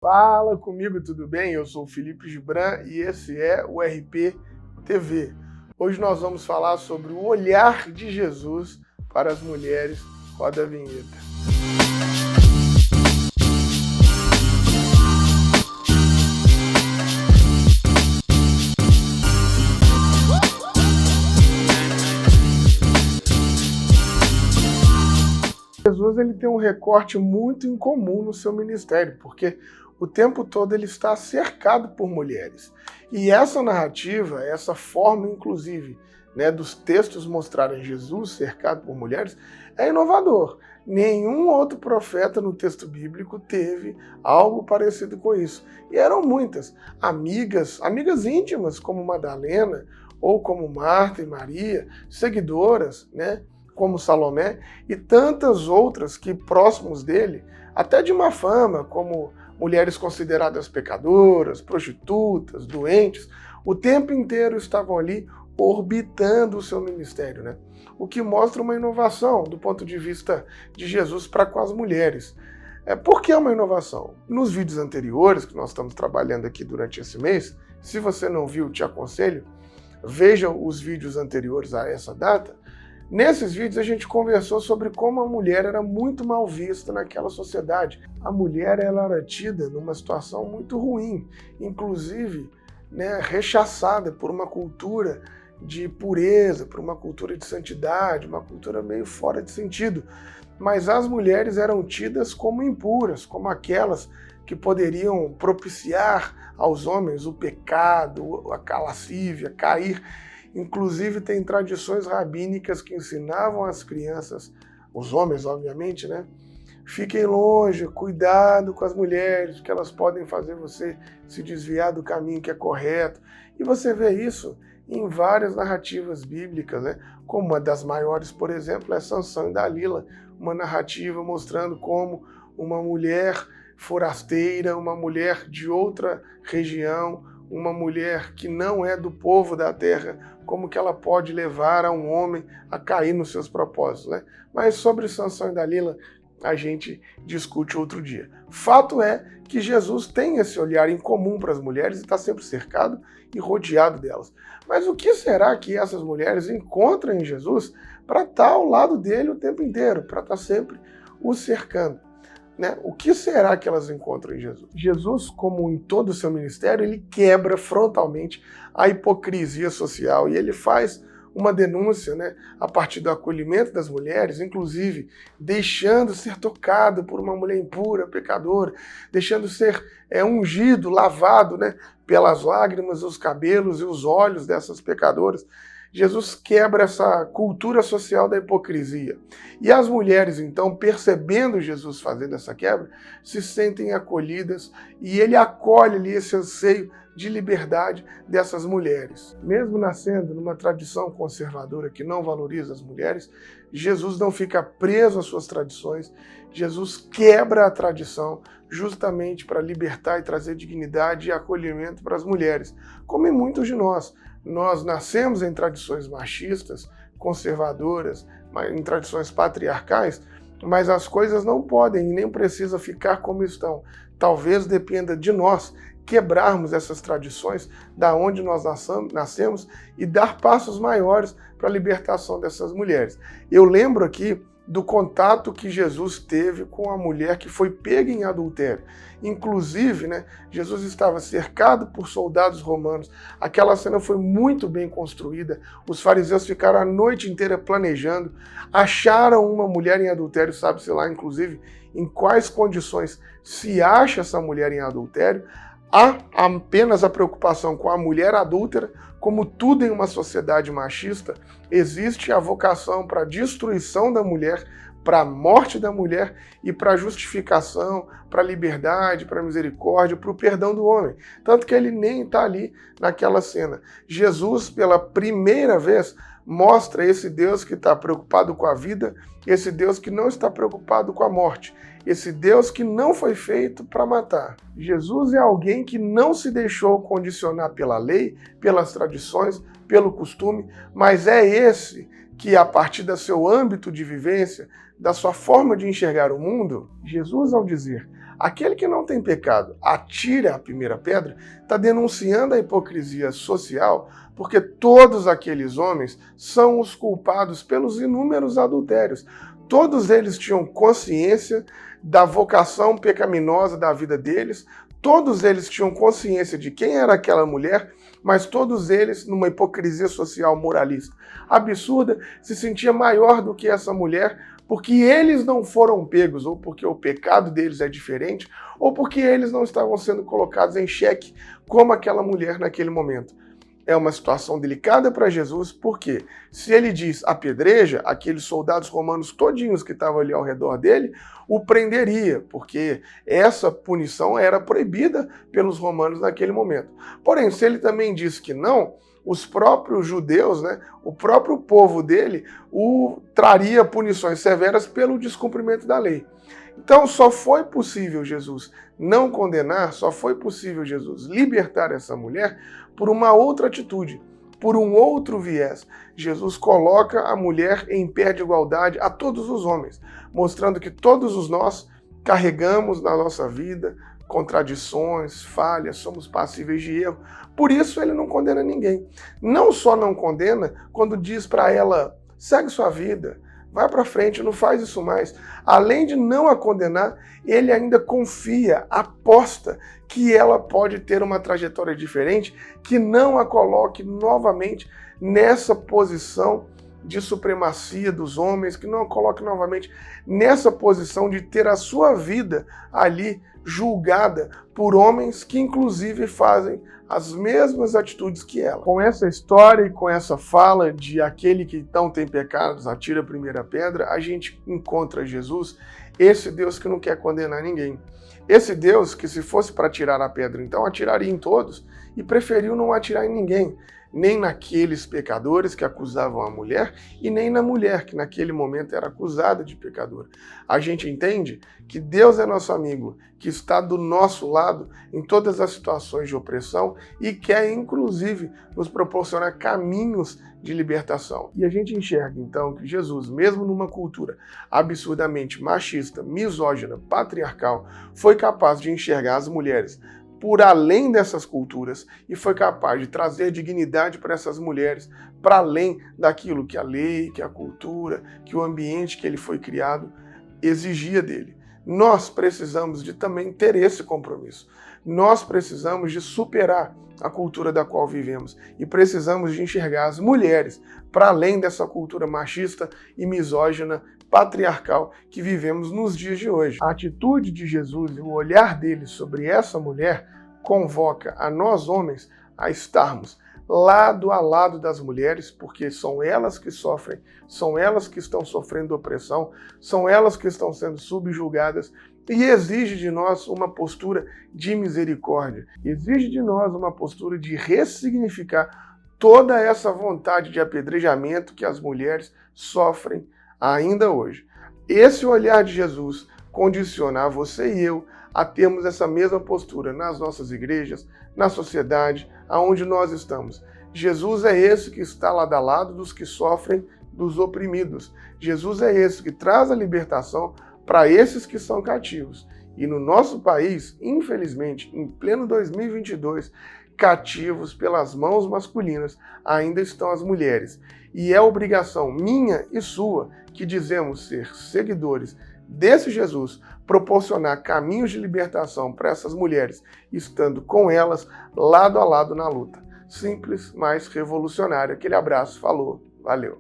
Fala comigo, tudo bem? Eu sou o Felipe Gibran e esse é o RP TV. Hoje nós vamos falar sobre o olhar de Jesus para as mulheres. Roda a vinheta. Jesus ele tem um recorte muito incomum no seu ministério, porque o tempo todo ele está cercado por mulheres. E essa narrativa, essa forma, inclusive, dos textos mostrarem Jesus cercado por mulheres, é inovador. Nenhum outro profeta no texto bíblico teve algo parecido com isso. E eram muitas. Amigas íntimas, como Madalena, ou como Marta e Maria, seguidoras, como Salomé, e tantas outras que próximos dele, até de má fama, como mulheres consideradas pecadoras, prostitutas, doentes, o tempo inteiro estavam ali orbitando o seu ministério, O que mostra uma inovação do ponto de vista de Jesus para com as mulheres. Por que é uma inovação? Nos vídeos anteriores, que nós estamos trabalhando aqui durante esse mês, se você não viu, te aconselho, veja os vídeos anteriores a essa data. Nesses vídeos a gente conversou sobre como a mulher era muito mal vista naquela sociedade. A mulher ela era tida numa situação muito ruim, inclusive rechaçada por uma cultura de pureza, por uma cultura de santidade, uma cultura meio fora de sentido. Mas as mulheres eram tidas como impuras, como aquelas que poderiam propiciar aos homens o pecado, a lascívia, cair. Inclusive tem tradições rabínicas que ensinavam as crianças, os homens obviamente, fiquem longe, cuidado com as mulheres, que elas podem fazer você se desviar do caminho que é correto. E você vê isso em várias narrativas bíblicas, como uma das maiores, por exemplo, é Sansão e Dalila, uma narrativa mostrando como uma mulher forasteira, uma mulher de outra região, uma mulher que não é do povo da terra, como que ela pode levar a um homem a cair nos seus propósitos, Mas sobre Sansão e Dalila a gente discute outro dia. Fato é que Jesus tem esse olhar em comum para as mulheres e está sempre cercado e rodeado delas. Mas o que será que essas mulheres encontram em Jesus para estar ao lado dele o tempo inteiro, para estar sempre o cercando? O que será que elas encontram em Jesus? Jesus, como em todo o seu ministério, ele quebra frontalmente a hipocrisia social e ele faz uma denúncia a partir do acolhimento das mulheres, inclusive deixando ser tocado por uma mulher impura, pecadora, deixando ser ungido, lavado pelas lágrimas, os cabelos e os olhos dessas pecadoras. Jesus quebra essa cultura social da hipocrisia. E as mulheres, então, percebendo Jesus fazendo essa quebra, se sentem acolhidas e ele acolhe ali esse anseio de liberdade dessas mulheres. Mesmo nascendo numa tradição conservadora que não valoriza as mulheres, Jesus não fica preso às suas tradições, Jesus quebra a tradição justamente para libertar e trazer dignidade e acolhimento para as mulheres, como em muitos de nós. Nós nascemos em tradições machistas, conservadoras, em tradições patriarcais, mas as coisas não podem e nem precisam ficar como estão. Talvez dependa de nós quebrarmos essas tradições da onde nós nascemos e dar passos maiores para a libertação dessas mulheres. Eu lembro aqui do contato que Jesus teve com a mulher que foi pega em adultério. Inclusive, Jesus estava cercado por soldados romanos. Aquela cena foi muito bem construída. Os fariseus ficaram a noite inteira planejando, acharam uma mulher em adultério, sabe-se lá, inclusive, em quais condições se acha essa mulher em adultério. Há apenas a preocupação com a mulher adúltera, como tudo em uma sociedade machista, existe a vocação para a destruição da mulher, para a morte da mulher e para a justificação, para a liberdade, para a misericórdia, para o perdão do homem. Tanto que ele nem está ali naquela cena. Jesus, pela primeira vez, mostra esse Deus que está preocupado com a vida, esse Deus que não está preocupado com a morte, esse Deus que não foi feito para matar. Jesus é alguém que não se deixou condicionar pela lei, pelas tradições, pelo costume, mas é esse que, a partir do seu âmbito de vivência, da sua forma de enxergar o mundo, Jesus, ao dizer: aquele que não tem pecado atire a primeira pedra, está denunciando a hipocrisia social, porque todos aqueles homens são os culpados pelos inúmeros adultérios. Todos eles tinham consciência da vocação pecaminosa da vida deles, todos eles tinham consciência de quem era aquela mulher, mas todos eles, numa hipocrisia social moralista absurda, se sentia maior do que essa mulher, porque eles não foram pegos, ou porque o pecado deles é diferente, ou porque eles não estavam sendo colocados em xeque como aquela mulher naquele momento. É uma situação delicada para Jesus, porque se ele diz apedreja, aqueles soldados romanos todinhos que estavam ali ao redor dele, o prenderia, porque essa punição era proibida pelos romanos naquele momento. Porém, se ele também diz que não, os próprios judeus, o próprio povo dele, o traria punições severas pelo descumprimento da lei. Então só foi possível Jesus não condenar, só foi possível Jesus libertar essa mulher por uma outra atitude, por um outro viés. Jesus coloca a mulher em pé de igualdade a todos os homens, mostrando que todos os nós carregamos na nossa vida contradições, falhas, somos passíveis de erro. Por isso ele não condena ninguém. Não só não condena quando diz para ela, segue sua vida, vai para frente, não faz isso mais. Além de não a condenar, ele ainda confia, aposta que ela pode ter uma trajetória diferente, que não a coloque novamente nessa posição de supremacia dos homens, que não a coloque novamente nessa posição de ter a sua vida ali julgada por homens que inclusive fazem as mesmas atitudes que ela. Com essa história e com essa fala de aquele que não tem pecados, atira a primeira pedra, a gente encontra Jesus, esse Deus que não quer condenar ninguém. Esse Deus que, se fosse para atirar a pedra, então atiraria em todos, e preferiu não atirar em ninguém, nem naqueles pecadores que acusavam a mulher, e nem na mulher que naquele momento era acusada de pecadora. A gente entende que Deus é nosso amigo, que está do nosso lado em todas as situações de opressão e quer, inclusive, nos proporcionar caminhos de libertação. E a gente enxerga, então, que Jesus, mesmo numa cultura absurdamente machista, misógina, patriarcal, foi capaz de enxergar as mulheres por além dessas culturas e foi capaz de trazer dignidade para essas mulheres, para além daquilo que a lei, que a cultura, que o ambiente que ele foi criado exigia dele. Nós precisamos de também ter esse compromisso. Nós precisamos de superar a cultura da qual vivemos e precisamos de enxergar as mulheres para além dessa cultura machista e misógina patriarcal que vivemos nos dias de hoje. A atitude de Jesus e o olhar dele sobre essa mulher convoca a nós homens a estarmos lado a lado das mulheres, porque são elas que sofrem, são elas que estão sofrendo opressão, são elas que estão sendo subjugadas e exige de nós uma postura de misericórdia, exige de nós uma postura de ressignificar toda essa vontade de apedrejamento que as mulheres sofrem ainda hoje. Esse olhar de Jesus condiciona a você e eu a termos essa mesma postura nas nossas igrejas, na sociedade, aonde nós estamos. Jesus é esse que está lado a lado dos que sofrem, dos oprimidos. Jesus é esse que traz a libertação para esses que são cativos. E no nosso país, infelizmente, em pleno 2022, cativos pelas mãos masculinas ainda estão as mulheres. E é obrigação minha e sua, que dizemos ser seguidores desse Jesus, proporcionar caminhos de libertação para essas mulheres, estando com elas lado a lado na luta. Simples, mas revolucionário. Aquele abraço, falou, valeu.